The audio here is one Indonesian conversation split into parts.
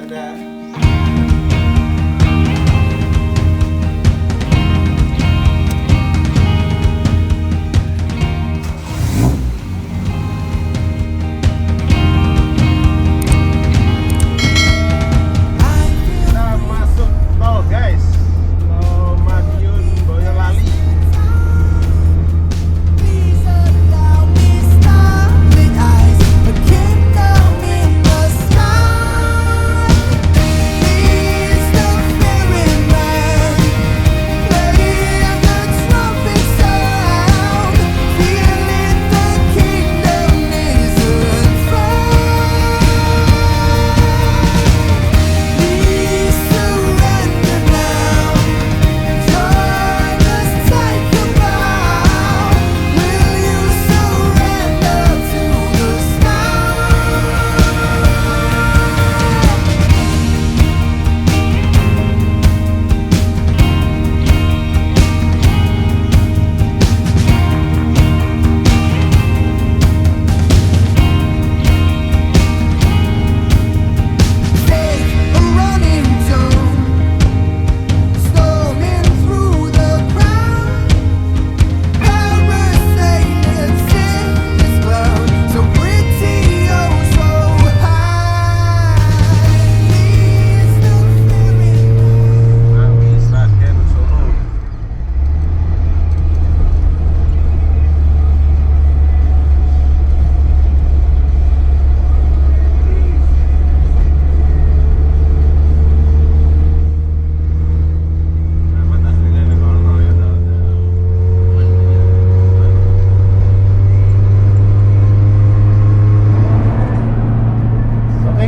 Dadah. Kita masuk tol guys, tol Madiun Boyolali.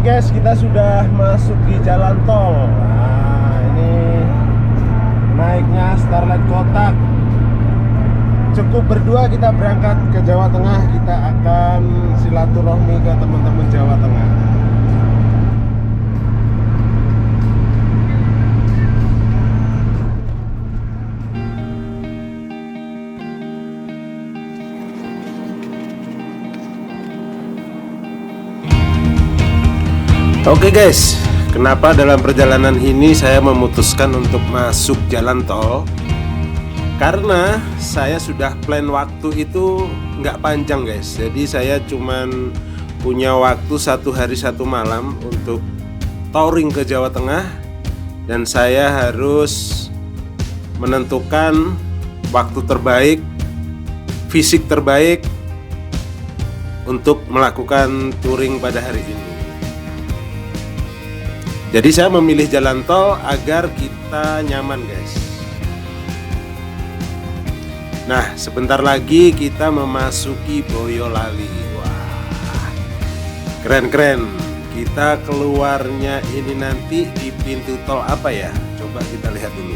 Guys, kita sudah masuk di jalan tol. Nah, ini naiknya Starlight Kotak. Cukup berdua kita berangkat ke Jawa Tengah. Kita akan silaturahmi ke teman-teman Jawa Tengah. Oke guys, kenapa dalam perjalanan ini saya memutuskan untuk masuk jalan tol? Karena saya sudah plan waktu itu nggak panjang guys. Jadi saya cuman punya waktu 1 hari 1 malam untuk touring ke Jawa Tengah. Dan saya harus menentukan waktu terbaik, fisik terbaik untuk melakukan touring pada hari ini. Jadi saya memilih jalan tol agar kita nyaman guys. Nah, sebentar lagi kita memasuki Boyolali. Wah, keren-keren. Kita keluarnya ini nanti di pintu tol apa ya? Coba kita lihat dulu.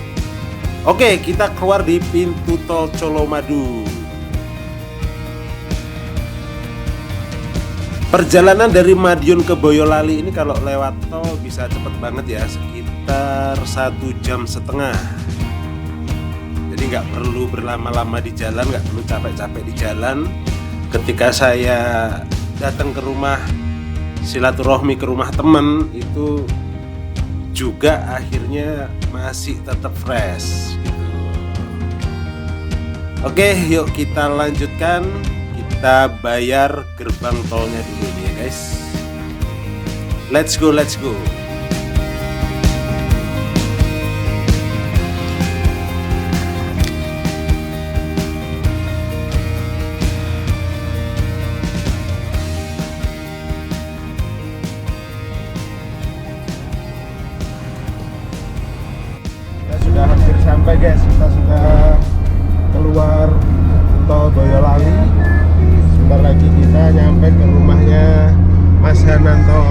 Oke, kita keluar di pintu tol Colomadu. Perjalanan dari Madiun ke Boyolali ini kalau lewat tol bisa cepet banget ya, sekitar 1,5 jam. Jadi nggak perlu berlama-lama di jalan, nggak perlu capek-capek di jalan. Ketika saya datang ke rumah, silaturahmi ke rumah temen, itu juga akhirnya masih tetap fresh gitu. Oke, yuk kita lanjutkan. Kita bayar gerbang tolnya dulu nih ya guys. Let's go, let's go. Kita sudah hampir sampai guys. Kita sudah keluar tol Boyolali. Sebentar lagi kita nyampe ke rumahnya Mas Hananto.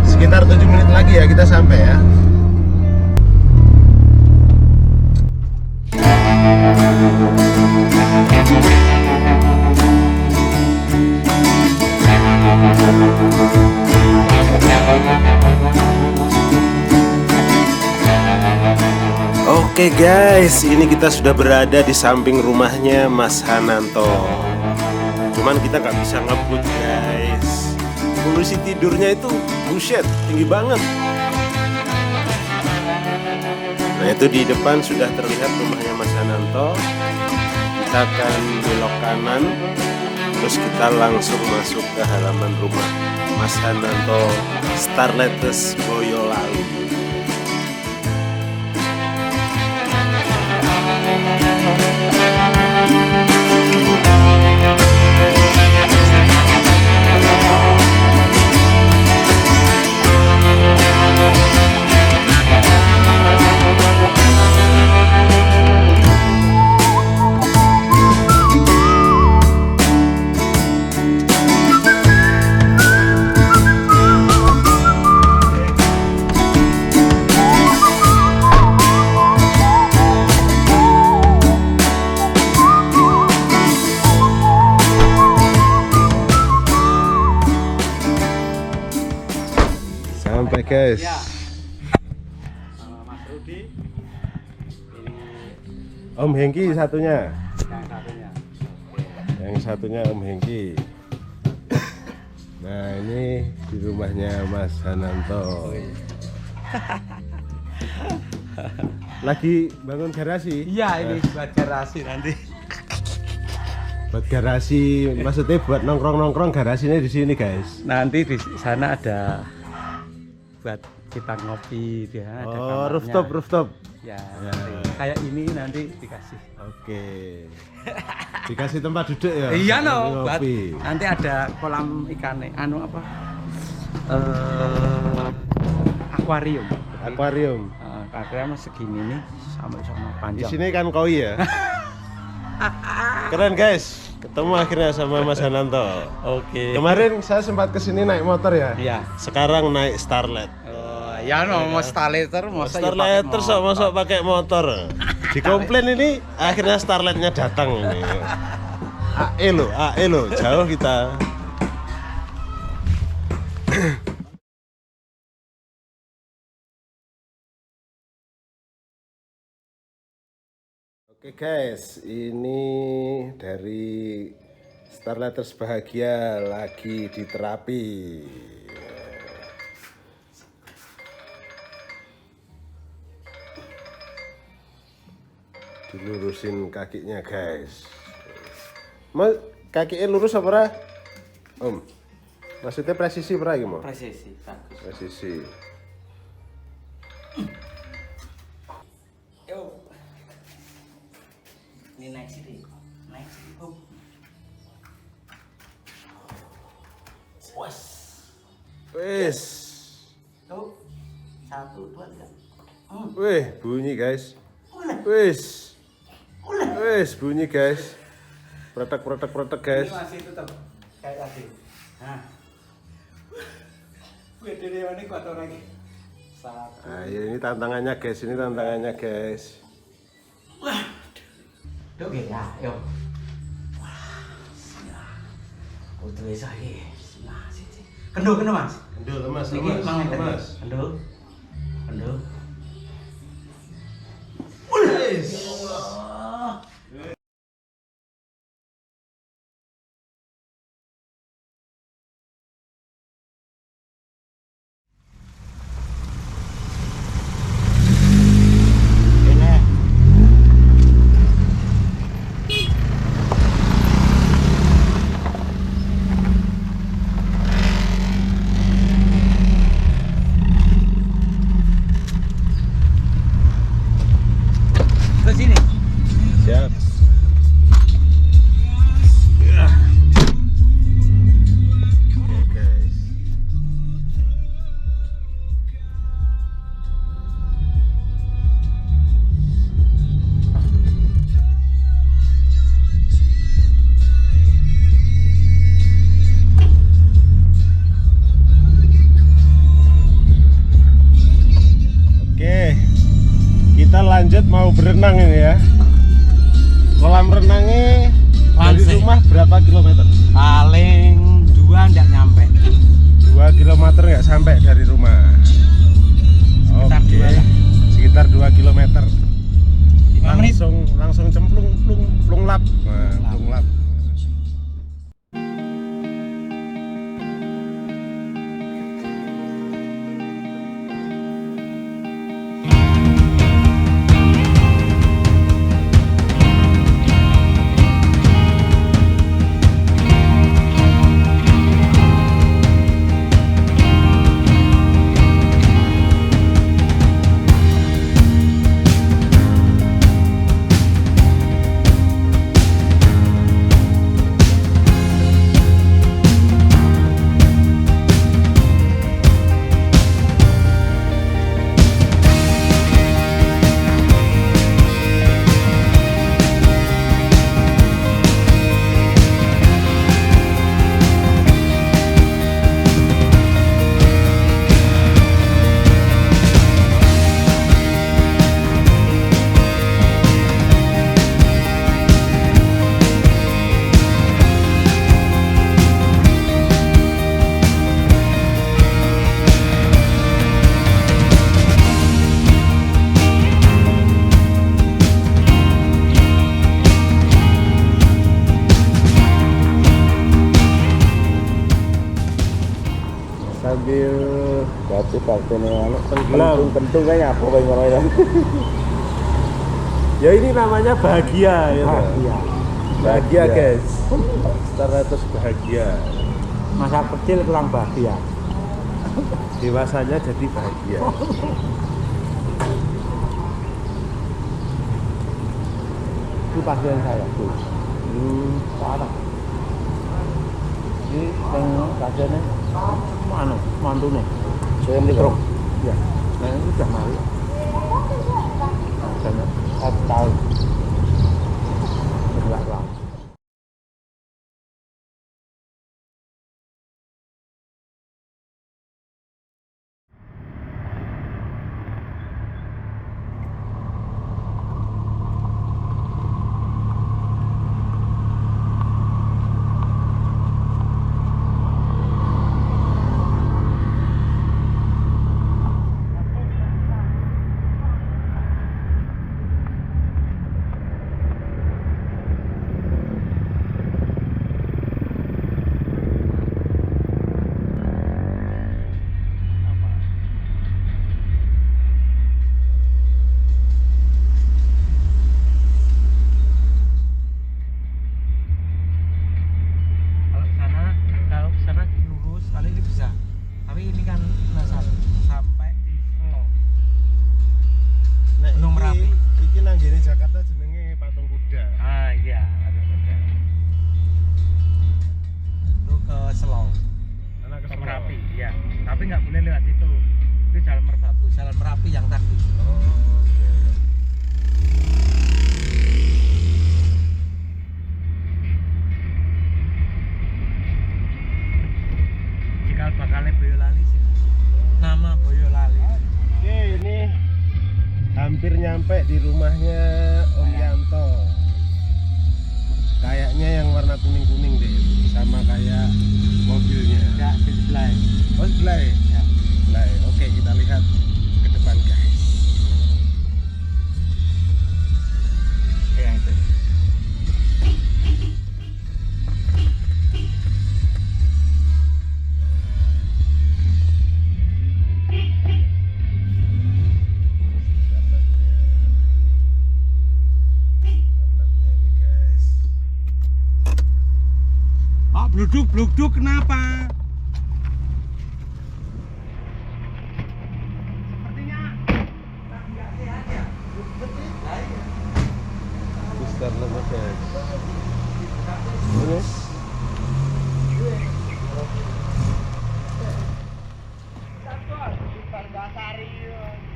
Sekitar 7 menit lagi ya kita sampai ya. Oke guys, ini kita sudah berada di samping rumahnya Mas Hananto. Cuman kita nggak bisa ngebut guys. Polusi tidurnya itu buset, tinggi banget. Nah itu di depan sudah terlihat rumahnya Mas Hananto. Kita akan belok kanan, terus kita langsung masuk ke halaman rumah Mas Hananto Starletes Boyolali. Sampai guys. Ya. Mas Rudi. Om Hengki satunya. Yang satunya. Yang satunya Om Hengki. Nah ini di rumahnya Mas Hananto. Lagi bangun garasi. Iya ini buat garasi nanti. Buat garasi, maksudnya buat nongkrong-nongkrong garasinya di sini guys. Nanti di sana ada buat kita ngopi dia. Ada kamarnya. Rooftop. Ya. Ya. Kayak ini nanti dikasih. Oke. Dikasih tempat duduk ya. Iya no. Buat, Ngopi. nanti ada kolam ikannya. Anu apa? Akuarium. Akuarium. Akuarium segini nih sampai sama Di panjang. sini kan koi ya. Keren guys. Ketemu akhirnya sama Mas Hananto. Oke. Kemarin saya sempat kesini naik motor ya. Iya. Sekarang naik Starlet. Oh, ya no, mau Starleter, mau Starleter sok pakai motor. Dikomplain ini akhirnya Starletnya datang ini. AE lo, jauh kita. Oke guys, ini dari Starleters Bahagia lagi di terapi. Dilurusin kakinya guys. Mas, kakinya lurus apa ora? Om. Maksudnya presisi ora iki, Mo? Presisi, bagus. Presisi. Yo. Ini naik sini. Naik sini. Oh. Wes. Tuh. 1, 2, 3. Wih, bunyi guys. Wes. Wes, bunyi guys. Protek guys. Ini masih tetap kayak tadi. Nah. Gede ini kuat orang ini. 1. Nah, ini tantangannya guys, ini tantangannya guys. Oke ya, yuk. Wah, bismillah. Kudu saiki. Bismillah, siji. Kendul Mas. Kendul lemas, Niki lemas. Kendul. Wes. Ke sini. Siap. Oke guys. Oke, kita lanjut mau berenang ini ya. Kolam renangnya dari Langsing. rumah berapa kilometer? Paling 2 enggak nyampe. 2 kilometer nggak sampai dari rumah. Sekitar Oke, 2 lah. sekitar 2 kilometer. 5 menit. Langsung cemplung plung lap. Nah, plung lap. Coba kene anu Tenggelam. kentung kayak apa kayak ngono ya. Ya ini namanya bahagia ya. Bahagia. Bahagia guys. Starletters bahagia. Masa kecil kurang bahagia. Dewasanya jadi bahagia. Itu pasien saya tuh. Parah. Ini yang pasiennya mana? Mantune. Saya mikro. Ya. Nah, ini udah mari. Pasiennya 4 tahun. Berat lah. Kalau sana lurus kali ini bisa. Tapi ini kan sampai di Solo. Gunung Merapi. Iki nang ngene Jakarta jenenge Patung Kuda. Ah iya, ada. Itu ke Selo. Anak Ke Merapi, iya. Tapi nggak boleh lewat situ. Itu jalan Merbabu, jalan Merapi yang tadi. Oke. Cikal bakalnya Boyolali sih. Nama Boyolali. Oke, ini hampir nyampe di rumahnya Om Yanto. Kayaknya yang warna kuning-kuning deh, sama kayak mobilnya. Enggak di sebelah. Oh, sebelah ya? Ya. Sebelah ya. Oke, kita lihat ke depan guys. Yang itu. Starletnya ini guys. Pak bluduk kenapa? Itu starletnya guys. Ini.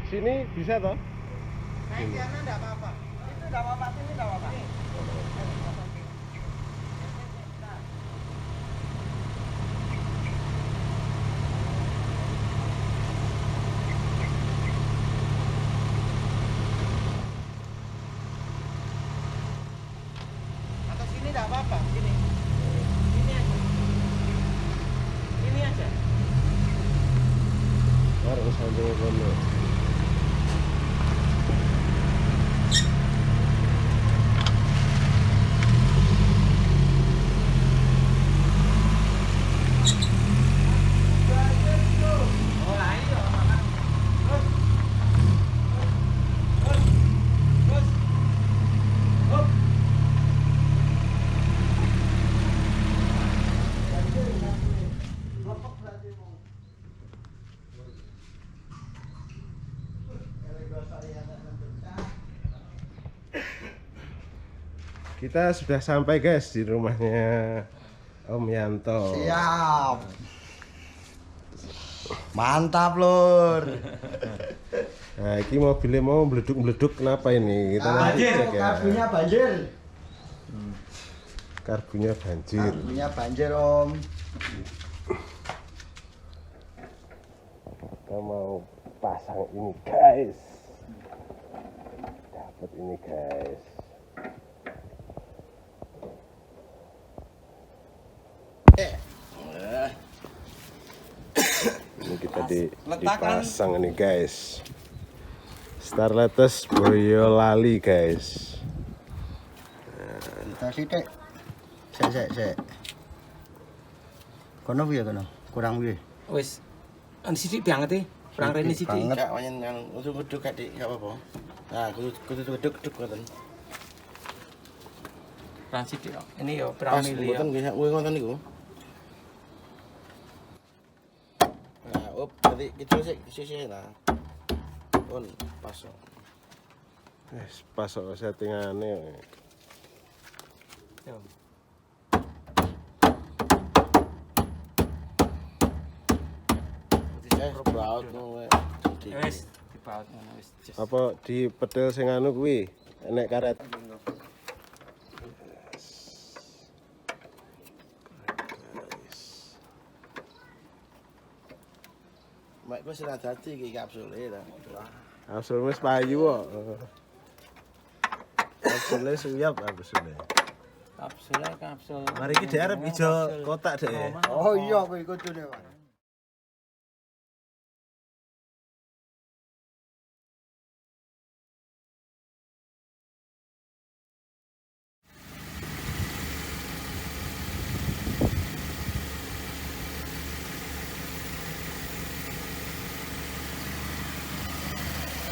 Sini bisa toh? Naik sana enggak apa-apa. Itu enggak apa-apa, sini enggak apa-apa. Atau sini enggak apa-apa, sini. Sini aja. Sini aja. Harus sampai kono. Oh, lah ini enggak apa-apa. Terus. Terus. Hop. Kita sudah sampai guys di rumahnya Om Yanto. Siap. Mantap, Lur. Nah, ini mobilnya mau meleduk-meleduk kenapa ini? Kita nanti Banjir, cek ya. Karbunya banjir. Karbunya banjir. Karbunya banjir, Om. Kita mau pasang ini guys. Dapat ini guys. Ini kita dipasang ini guys. Starletters Boyolali guys. Kita sithik. Sik. Kono piye kono? Kurang piye? Wis, an sithik banget e. Perang rene sithik. Enggak pancen yang kudu gak dik, gak apa-apa. Nah, kudu geduk ngoten. Perang sithik kok. Ini yo perang Pas mili. ngoten nggih, kuwi ngoten niku. Nah, berarti itu sih nah. Pun pas. Pas kok settingane. Yo. Baut ngono. Wis dibaut ngono wis. Apa di pedel sing anu kuwi enek karet. Mak wis ora dadi iki kapsule ta. Kapsul wis payu kok. Kapsule suyap kapsule. Kapsul. Mari iki dhek arep ijo kotak dhek. Oh iya kuwi kudune, Pak.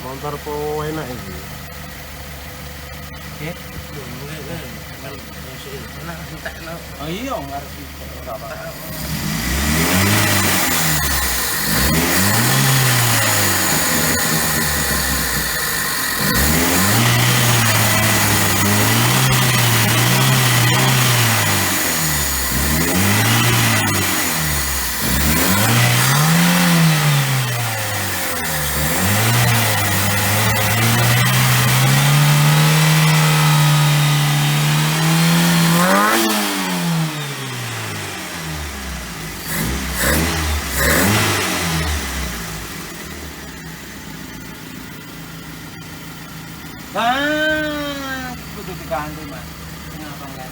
Motor po enak iki. Nggih. Oh iya ngarep ora apa. Kudu diganti, Mas. Kenapa enggak?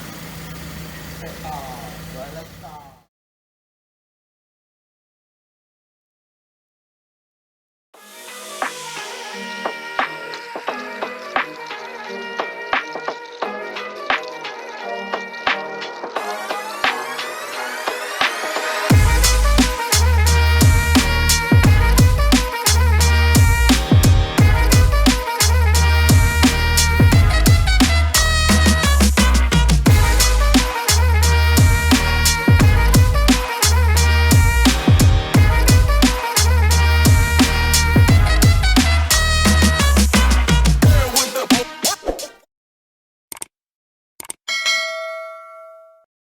Oh,